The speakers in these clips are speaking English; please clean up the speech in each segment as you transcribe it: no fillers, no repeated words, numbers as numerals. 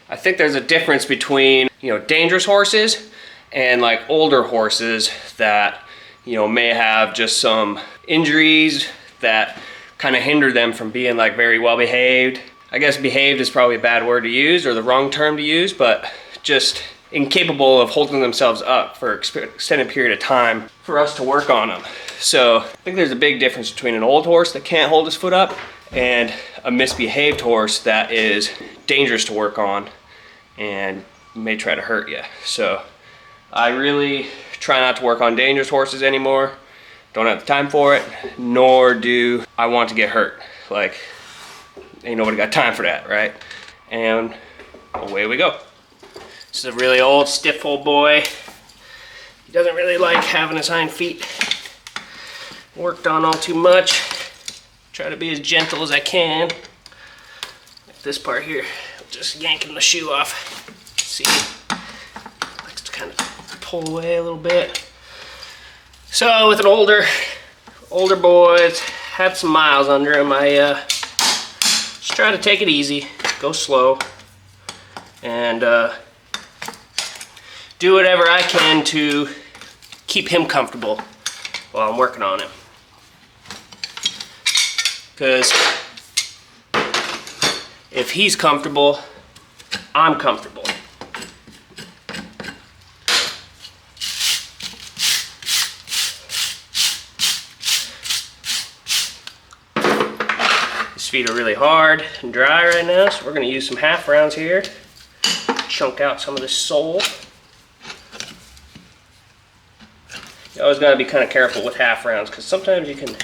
I think there's a difference between, you know, dangerous horses and like older horses that, you know, may have just some injuries that kind of hinder them from being like very well behaved. I guess behaved is probably a bad word to use or the wrong term to use, but just incapable of holding themselves up for extended period of time for us to work on them. So I think there's a big difference between an old horse that can't hold his foot up and a misbehaved horse that is dangerous to work on and may try to hurt you. So I really try not to work on dangerous horses anymore. Don't have the time for it, nor do I want to get hurt. Like, ain't nobody got time for that, right? And away we go. This is a really old, stiff old boy. He doesn't really like having his hind feet worked on all too much. Try to be as gentle as I can. Like this part here, just yanking the shoe off. See, likes to kind of pull away a little bit. So with an older boy, it's had some miles under him, I just try to take it easy, go slow, and do whatever I can to keep him comfortable while I'm working on him. Because if he's comfortable, I'm comfortable. His feet are really hard and dry right now, so we're going to use some half rounds here. Chunk out some of this sole. You always got to be kind of careful with half rounds because sometimes you can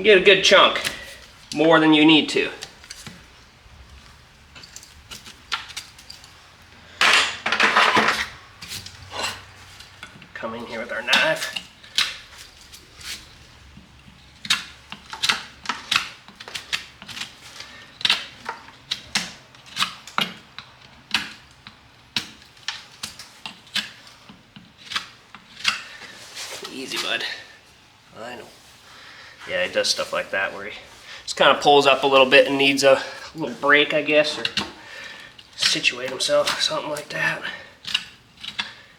get a good chunk, more than you need to. Come in here with our knife. Easy, bud. I know. Yeah, he does stuff like that where he just kind of pulls up a little bit and needs a little break, I guess, or situate himself, something like that.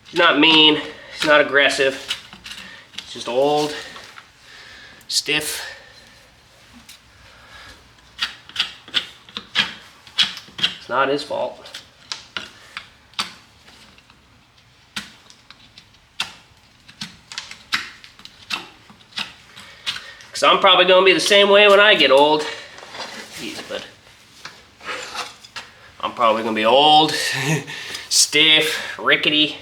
He's not mean, he's not aggressive. He's just old, stiff. It's not his fault. Because I'm probably going to be the same way when I get old. Jeez, bud. I'm probably going to be old, stiff, rickety,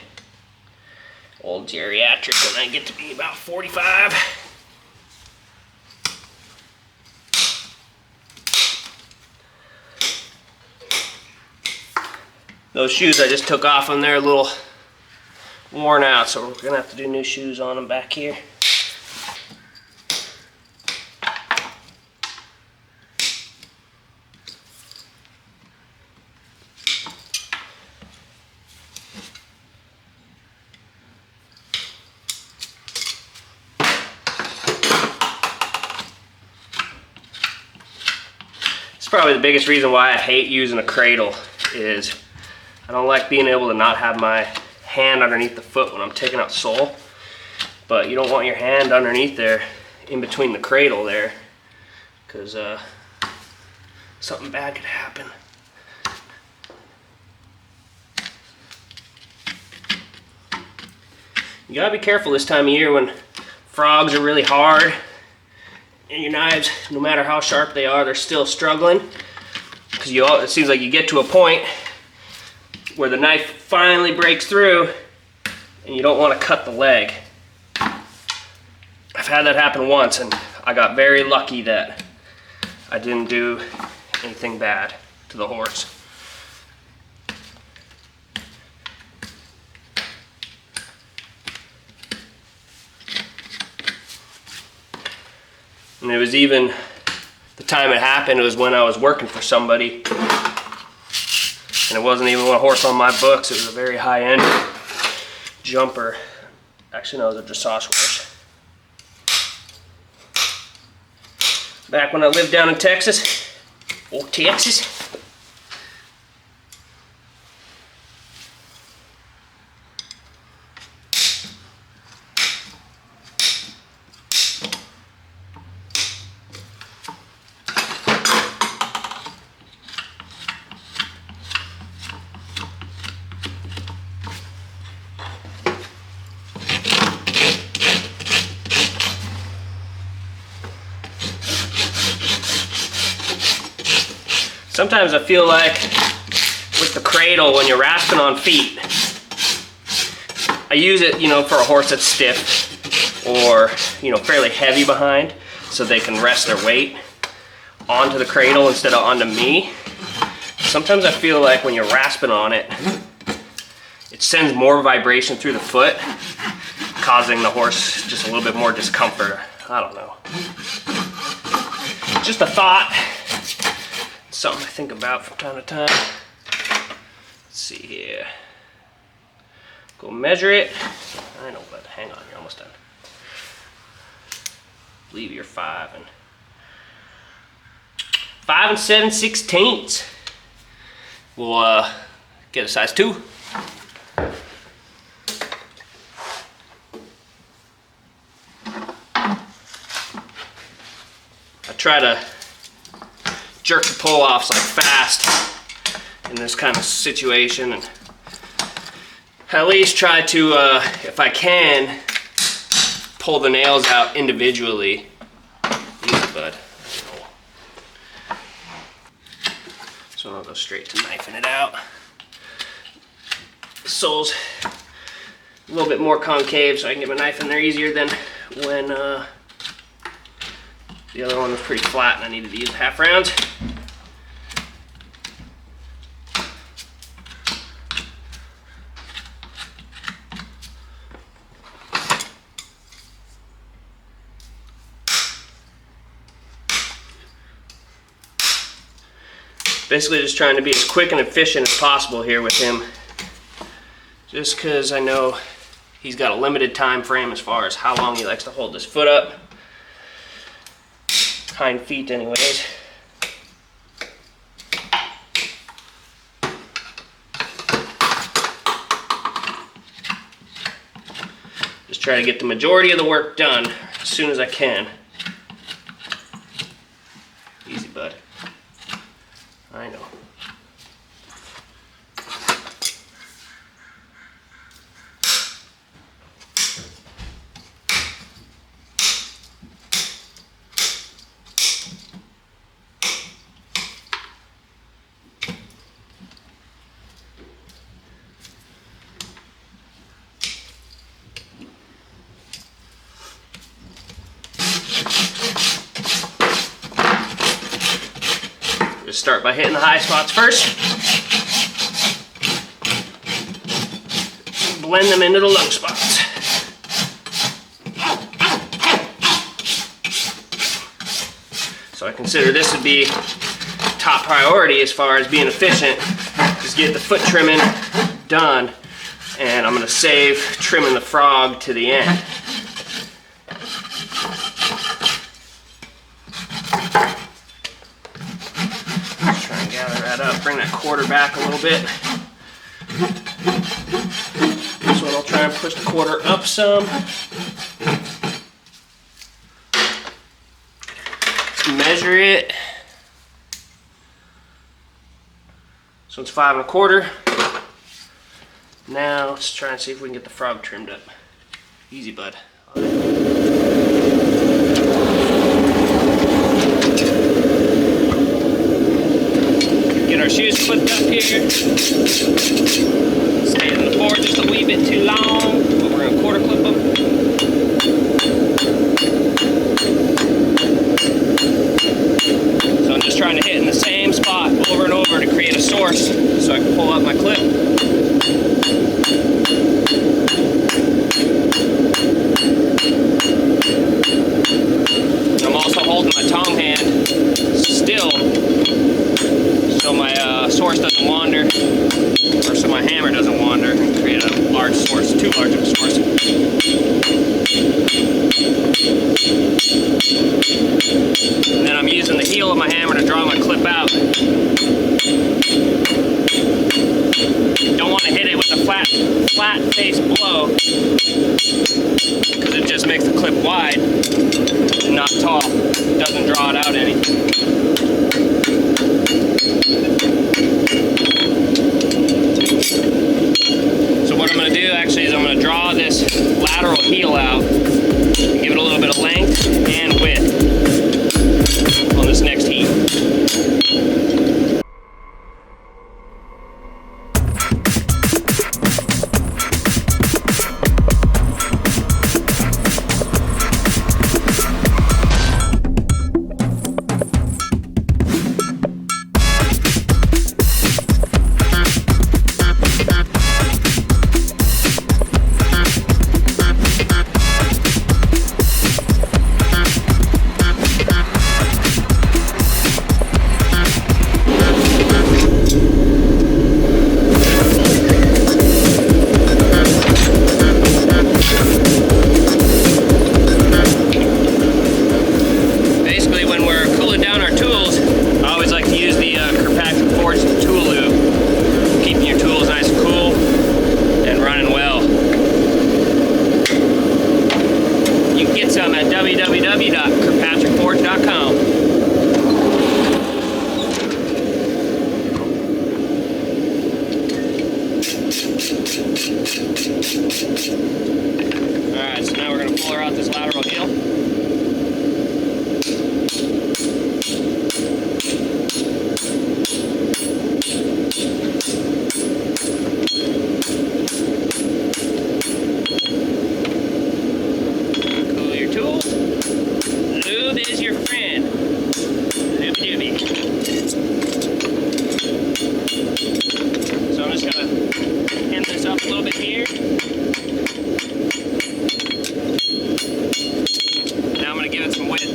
old geriatric when I get to be about 45. Those shoes I just took off them, they're a little worn out, so we're going to have to do new shoes on them back here. Probably the biggest reason why I hate using a cradle is I don't like being able to not have my hand underneath the foot when I'm taking out sole. But you don't want your hand underneath there, in between the cradle there, because something bad could happen. You gotta be careful this time of year when frogs are really hard. And your knives, no matter how sharp they are, they're still struggling. Because it seems like you get to a point where the knife finally breaks through and you don't want to cut the leg. I've had that happen once and I got very lucky that I didn't do anything bad to the horse. And it was even, the time it happened, it was when I was working for somebody. And it wasn't even a horse on my books, it was a very high-end jumper. Actually, no, it was a dressage horse. Back when I lived down in Texas, old Texas. sometimes I feel like with the cradle, when you're rasping on feet, I use it, you know, for a horse that's stiff or, you know, fairly heavy behind, so they can rest their weight onto the cradle instead of onto me. Sometimes I feel like when you're rasping on it, it sends more vibration through the foot, causing the horse just a little bit more discomfort. I don't know. Just a thought. Something I think about from time to time. Let's see here. Go measure it. I know, but hang on, you're almost done. I believe you're 5 7/16. We'll get a size 2. I try to jerk the pull-offs like fast in this kind of situation, and at least try to, if I can, pull the nails out individually. Easy, bud. So I'll go straight to knifing it out. The sole's a little bit more concave, so I can get my knife in there easier than when the other one was pretty flat and I needed to use half rounds. Basically just trying to be as quick and efficient as possible here with him, just because I know he's got a limited time frame as far as how long he likes to hold his foot up. Hind feet anyways. Just try to get the majority of the work done as soon as I can. Easy, bud. I know. Just start by hitting the high spots first. Blend them into the low spots. So I consider this would be top priority as far as being efficient. Just get the foot trimming done, and I'm going to save trimming the frog to the end. Bring that quarter back a little bit. This one I'll try and push the quarter up some. Measure it. So it's 5 1/4. Now let's try and see if we can get the frog trimmed up. Easy, bud. Get our shoes clipped up here. Stay in the board just a wee bit too long, but we're going to quarter clip them. So I'm just trying to hit in the same spot over and over to create a source so I can pull up my clip. I'm also holding my tongue hand still, so my source doesn't wander, or so my hammer doesn't wander and create a large source, too large of a source. And then I'm using the heel of my hammer to draw my clip out. Don't want to hit it with a flat face blow, because it just makes the clip wide and not tall. It doesn't draw it out any. So what I'm going to do actually is I'm going to draw this lateral heel out and give it a little bit of length and width on this next heat. Alright, so now we're going to pull her out this lateral heel. Cool your tool. Lube is your friend. Lube. So I'm just going to hand this up a little bit here. Now I'm going to give it some width.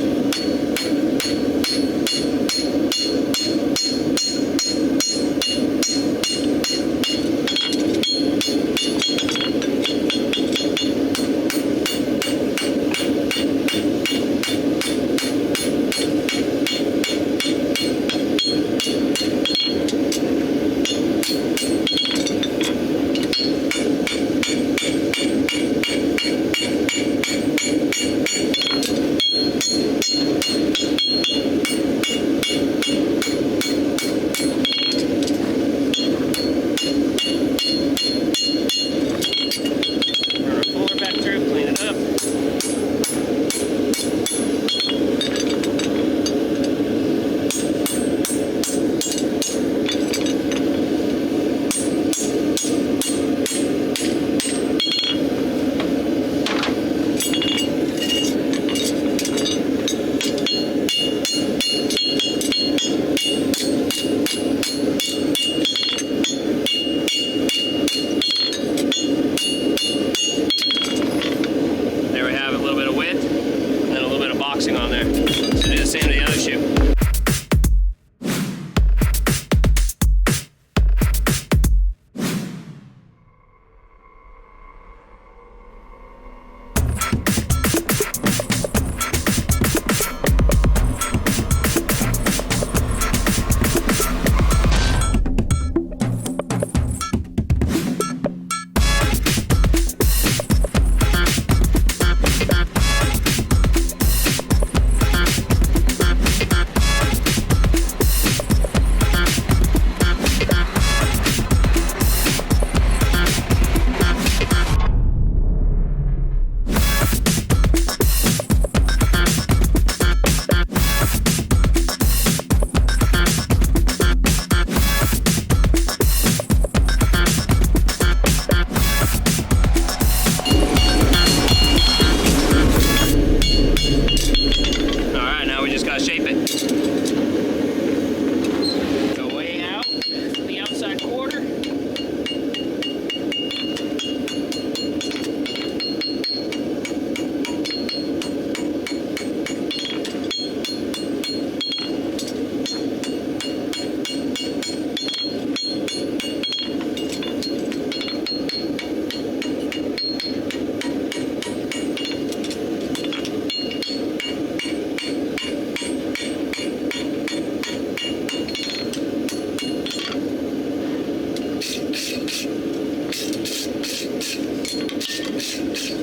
On there. So do the same to the other shoe.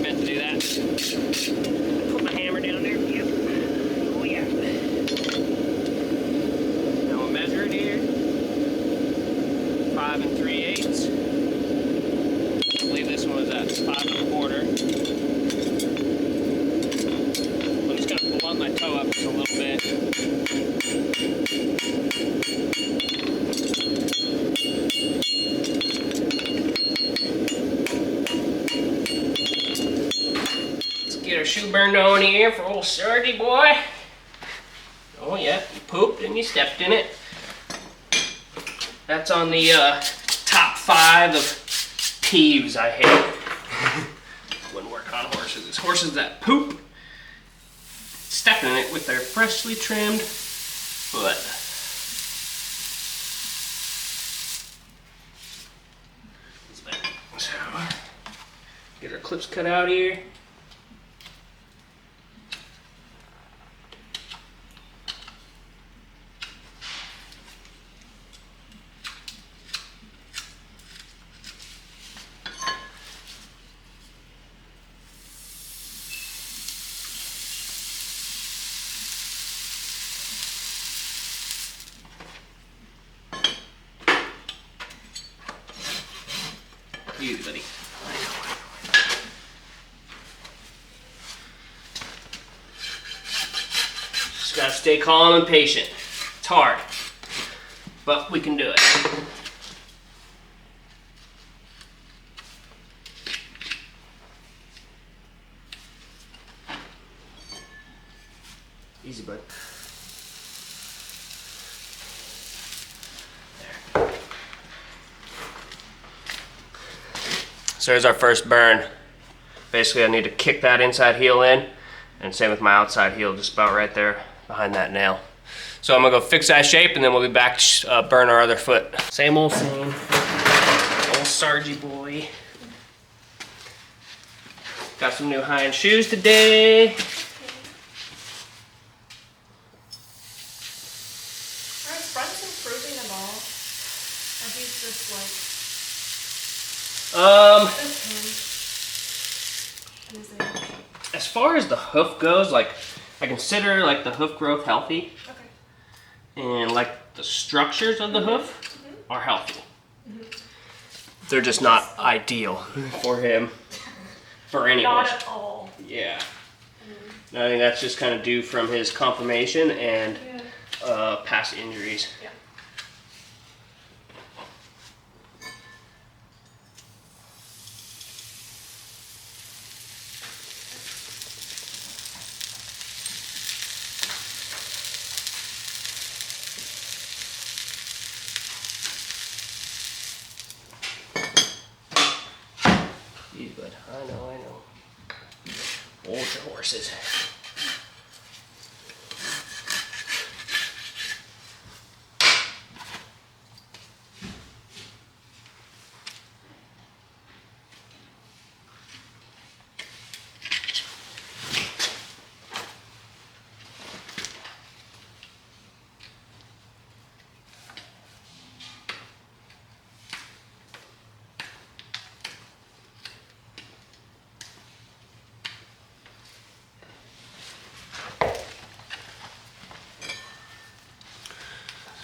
Meant to do that. Put my hammer down there. Yep. Oh yeah. Now we'll measure it here. 5 3/8. I believe this one was at 5 1/4. I'm just gonna blunt my toe up just a little bit. Get our shoe burned on here for old Sargy boy. Oh yeah, you pooped and you stepped in it. That's on the top 5 of peeves I hate. Wouldn't work on horses. It's horses that poop, step in it with their freshly trimmed foot. So, get our clips cut out here. You, buddy. Just gotta stay calm and patient. It's hard, but we can do it. Easy, bud. There. So here's our first burn. Basically, I need to kick that inside heel in, and same with my outside heel, just about right there behind that nail. So I'm gonna go fix that shape, and then we'll be back to burn our other foot. Same old same. Old Sargy boy. Got some new high-end shoes today. As far as the hoof goes, like I consider like the hoof growth healthy, and like the structures of the hoof are healthy. They're just not ideal for him, for any horse. Not at all. Yeah. I think that's just kind of due from his conformation and past injuries. Yeah. But I know. Older horses.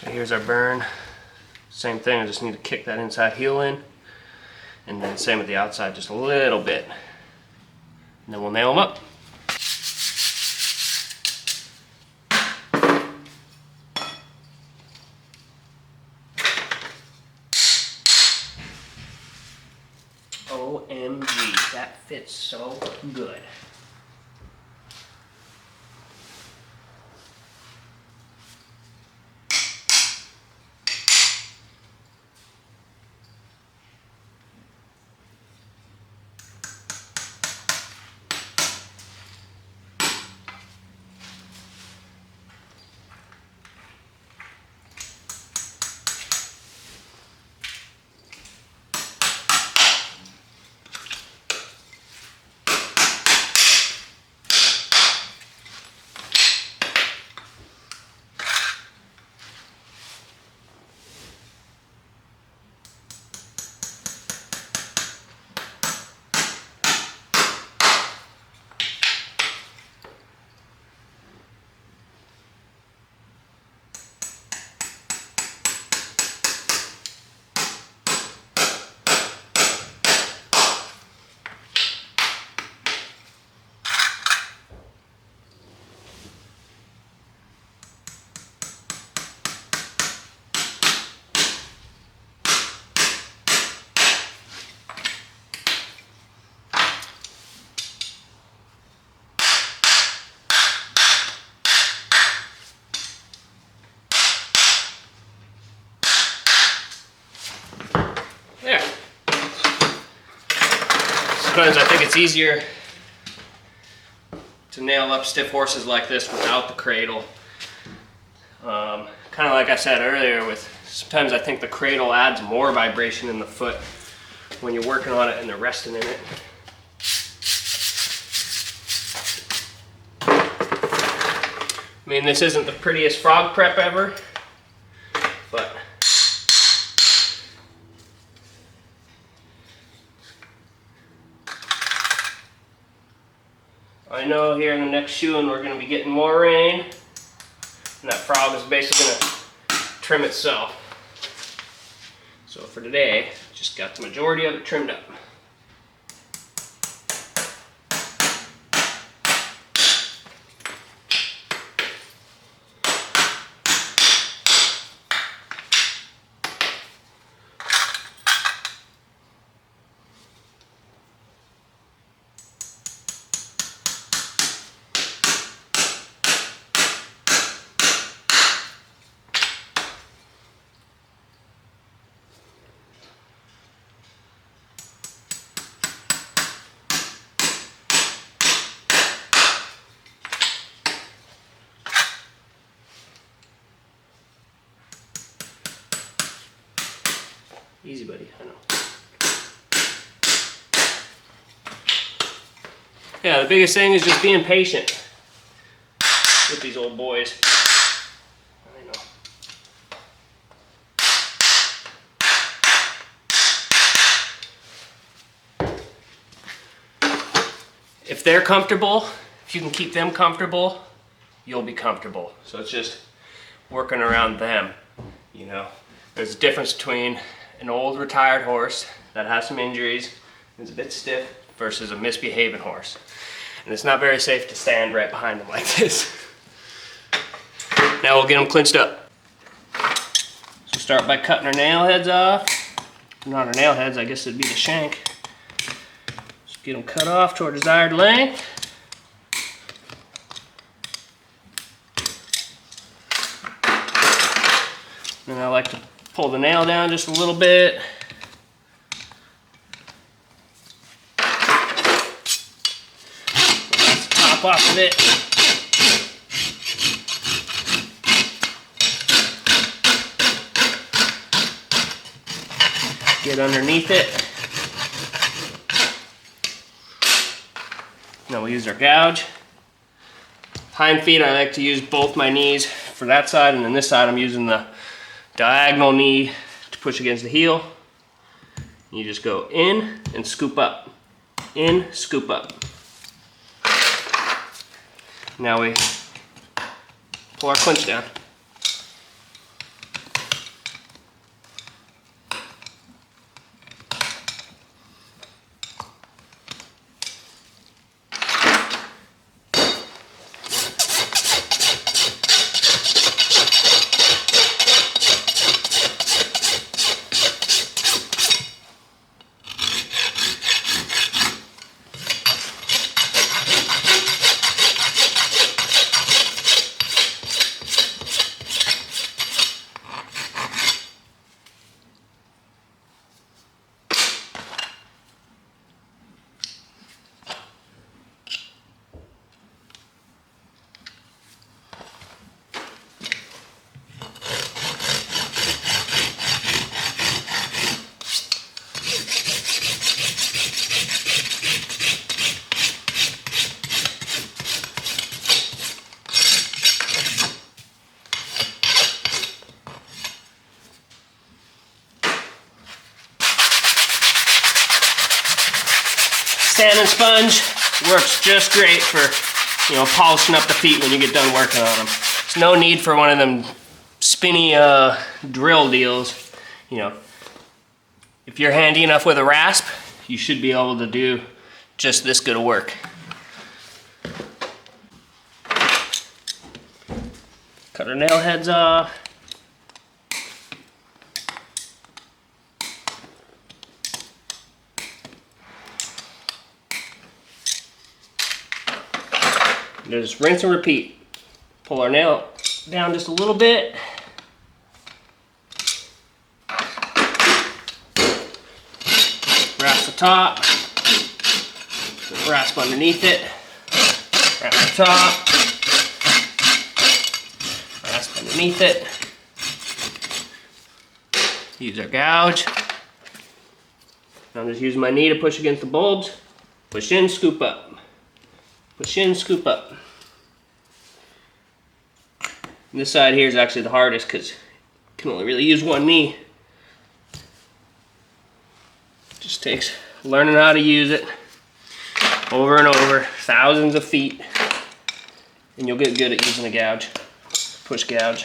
Here's our burn. Same thing, I just need to kick that inside heel in. And then same with the outside, just a little bit. And then we'll nail them up. OMG, that fits so good. There. Sometimes I think it's easier to nail up stiff horses like this without the cradle. Kind of like I said earlier, sometimes I think the cradle adds more vibration in the foot when you're working on it and they're resting in it. I mean, this isn't the prettiest frog prep ever, but I know here in the next shoeing we're going to be getting more rain, and that frog is basically going to trim itself. So for today, just got the majority of it trimmed up. Easy, buddy, I know. Yeah, the biggest thing is just being patient with these old boys. I know. If they're comfortable, if you can keep them comfortable, you'll be comfortable. So it's just working around them, you know. There's a difference between an old retired horse that has some injuries, is a bit stiff, versus a misbehaving horse. And it's not very safe to stand right behind them like this. Now we'll get them clinched up. So start by cutting our nail heads off. Not our nail heads, I guess it'd be the shank. Just get them cut off to our desired length. And I like to pull the nail down just a little bit. That's the top off of it. Get underneath it. Now we'll use our gouge. Hind feet, I like to use both my knees for that side, and then this side I'm using the diagonal knee to push against the heel. You just go in and scoop up. In, scoop up. Now we pull our clinch down. Sanding sponge works just great for, you know, polishing up the feet when you get done working on them. There's no need for one of them spinny drill deals. You know, if you're handy enough with a rasp, you should be able to do just this good of work. Cut our nail heads off. Just rinse and repeat. Pull our nail down just a little bit. Rasp the top. Rasp underneath it. Rasp the top. Rasp underneath it. Use our gouge. I'm just using my knee to push against the bulbs. Push in, scoop up. Push in, scoop up. And this side here is actually the hardest because you can only really use one knee. Just takes learning how to use it over and over, thousands of feet, and you'll get good at using a gouge, push gouge.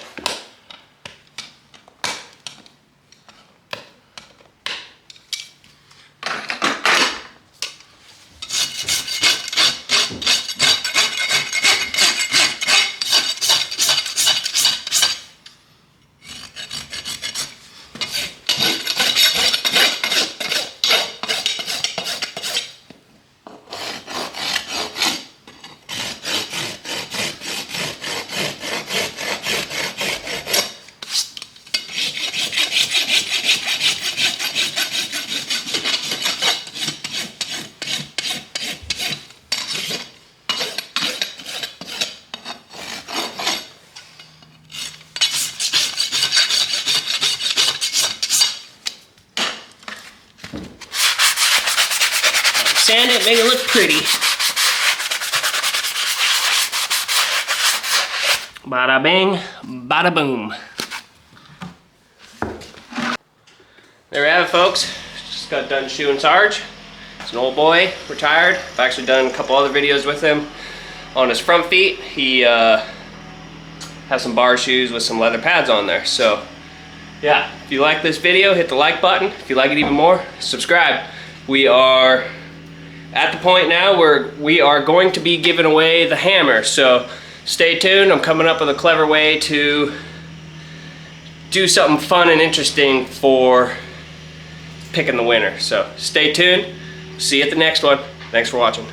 sand it, make it look pretty. Bada bing, bada boom. There we have it, folks. Just got done shoeing Sarge. It's an old boy, retired. I've actually done a couple other videos with him. On his front feet, he has some bar shoes with some leather pads on there. So yeah, if you like this video, hit the like button. If you like it even more, subscribe. We are at the point now where we are going to be giving away the hammer. So stay tuned. I'm coming up with a clever way to do something fun and interesting for picking the winner. So stay tuned. See you at the next one. Thanks for watching.